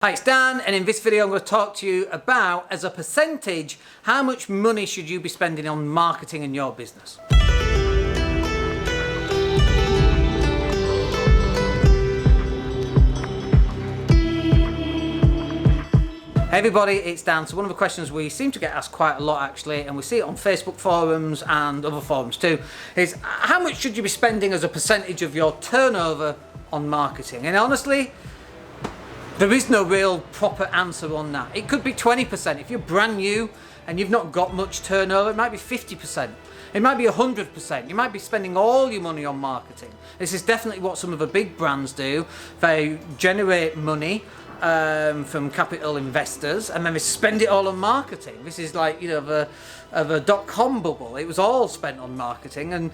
Hi, it's Dan, and in this video I'm going to talk to you about, as a percentage, how much money should you be spending on marketing in your business. Hey everybody, it's Dan. So one of the questions we seem to get asked quite a lot actually, and we see it on Facebook forums and other forums too, is how much should you be spending as a percentage of your turnover on marketing? And honestly, there is no real proper answer on that. It could be 20%. If you're brand new and you've not got much turnover, it might be 50%. It might be 100%. You might be spending all your money on marketing. This is definitely what some of the big brands do. They generate money from capital investors, and then they spend it all on marketing. This is like, the dot-com bubble. It was all spent on marketing, and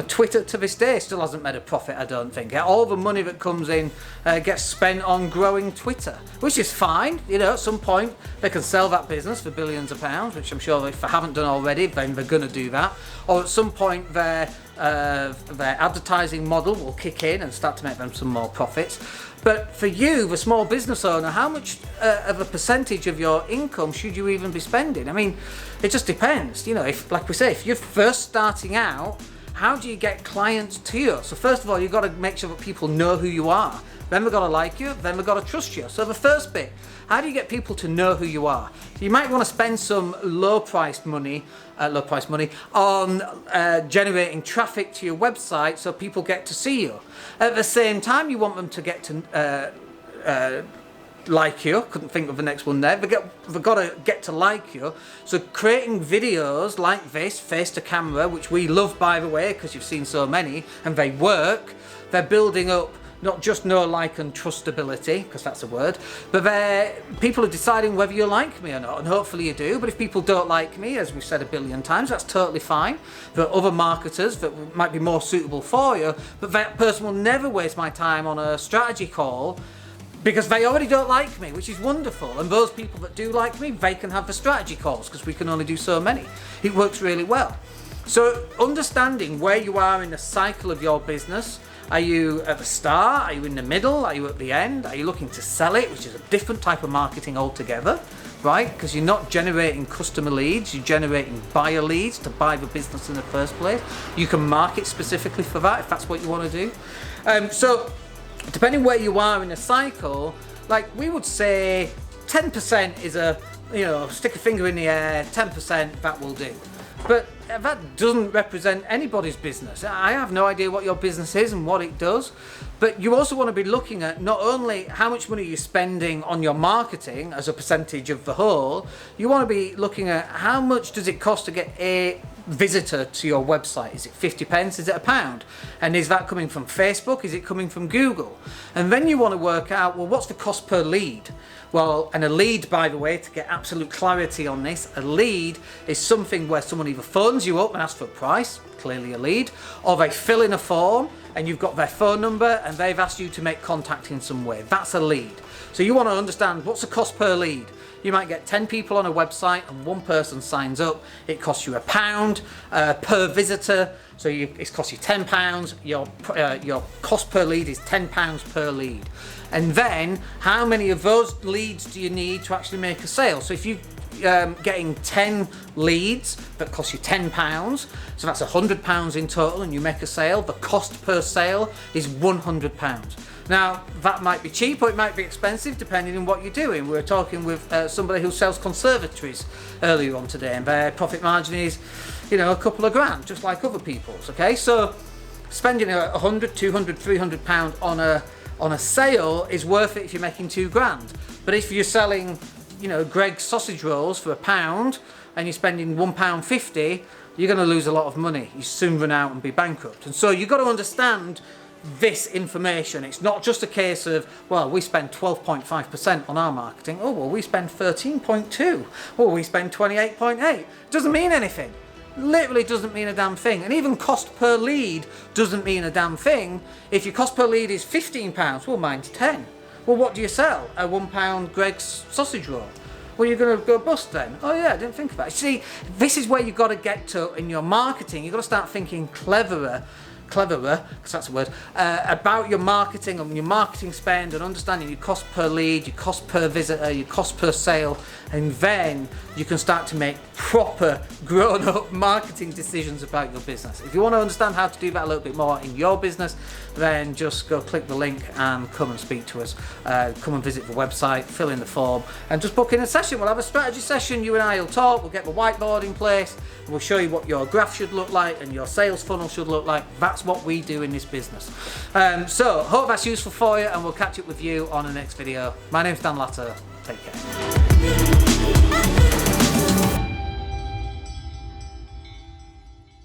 Twitter to this day still hasn't made a profit, I don't think. All the money that comes in gets spent on growing Twitter, which is fine. At some point they can sell that business for billions of pounds, which I'm sure if they haven't done already, then they're going to do that. Or at some point their advertising model will kick in and start to make them some more profits. But for you, the small business owner, how much of a percentage of your income should you even be spending? I mean, it just depends. If, like we say, if you're first starting out, how do you get clients to you? So first of all, you've got to make sure that people know who you are. Then they've got to like you, then they've got to trust you. So the first bit, how do you get people to know who you are? So you might want to spend some low-priced money on generating traffic to your website so people get to see you. At the same time, you want them to get to like you. Couldn't think of the next one there. They've got to get to like you. So creating videos like this, face to camera, which we love, by the way, because you've seen so many, and they work. They're building up not just know, like, and trustability, because that's a word, but people are deciding whether you like me or not, and hopefully you do. But if people don't like me, as we've said a billion times, that's totally fine. There are other marketers that might be more suitable for you, but that person will never waste my time on a strategy call because they already don't like me, which is wonderful. And those people that do like me, they can have the strategy calls because we can only do so many. It works really well. So understanding where you are in the cycle of your business. Are you at the start? Are you in the middle? Are you at the end? Are you looking to sell it, which is a different type of marketing altogether, right? Because you're not generating customer leads, you're generating buyer leads to buy the business in the first place. You can market specifically for that if that's what you want to do. So depending where you are in the cycle, like we would say 10% is stick a finger in the air, 10%, that will do. But that doesn't represent anybody's business. I have no idea what your business is and what it does, but you also want to be looking at not only how much money you're spending on your marketing as a percentage of the whole, you want to be looking at how much does it cost to get a visitor to your website. Is it 50 pence? Is it £1? And is that coming from Facebook? Is it coming from Google? And then you want to work out, well, what's the cost per lead? Well, and a lead, by the way, to get absolute clarity on this, a lead is something where someone either phones you up and asks for a price, clearly a lead, or they fill in a form and you've got their phone number and they've asked you to make contact in some way. That's a lead. So you want to understand what's the cost per lead. You might get 10 people on a website and one person signs up. It costs you £1 per visitor. So it costs you £10. Your cost per lead is £10 per lead. And then how many of those leads do you need to actually make a sale? So if you're getting 10 leads that cost you £10, so that's £100 in total, and you make a sale, the cost per sale is £100. Now, that might be cheap or it might be expensive depending on what you're doing. We were talking with somebody who sells conservatories earlier on today, and their profit margin is, a couple of grand, just like other people's, okay? So spending £100, £200, £300 on a sale is worth it if you're making £2 grand. But if you're selling, Greg's sausage rolls for £1 and you're spending £1.50, you're going to lose a lot of money. You soon run out and be bankrupt. And so you've got to understand this information. It's not just a case of, well, we spend 12.5% on our marketing. Oh, well, we spend 13.2. Oh, we spend 28.8. Doesn't mean anything. Literally doesn't mean a damn thing. And even cost per lead doesn't mean a damn thing. If your cost per lead is £15, well, mine's 10. Well, what do you sell? A £1 Greg's sausage roll. Well, you're going to go bust then. Oh yeah, I didn't think about it. See, this is where you've got to get to in your marketing. You've got to start thinking cleverer, cleverer, because that's a word, about your marketing and your marketing spend, and understanding your cost per lead, your cost per visitor, your cost per sale, and then you can start to make proper grown-up marketing decisions about your business. If you want to understand how to do that a little bit more in your business, then just go click the link and come and speak to us. Come and visit the website, fill in the form, and just book in a session. We'll have a strategy session, you and I will talk, we'll get the whiteboard in place, and we'll show you what your graph should look like and your sales funnel should look like. That's what we do in this business. So hope that's useful for you, and we'll catch up with you on the next video. My name's Dan Latto. Take care.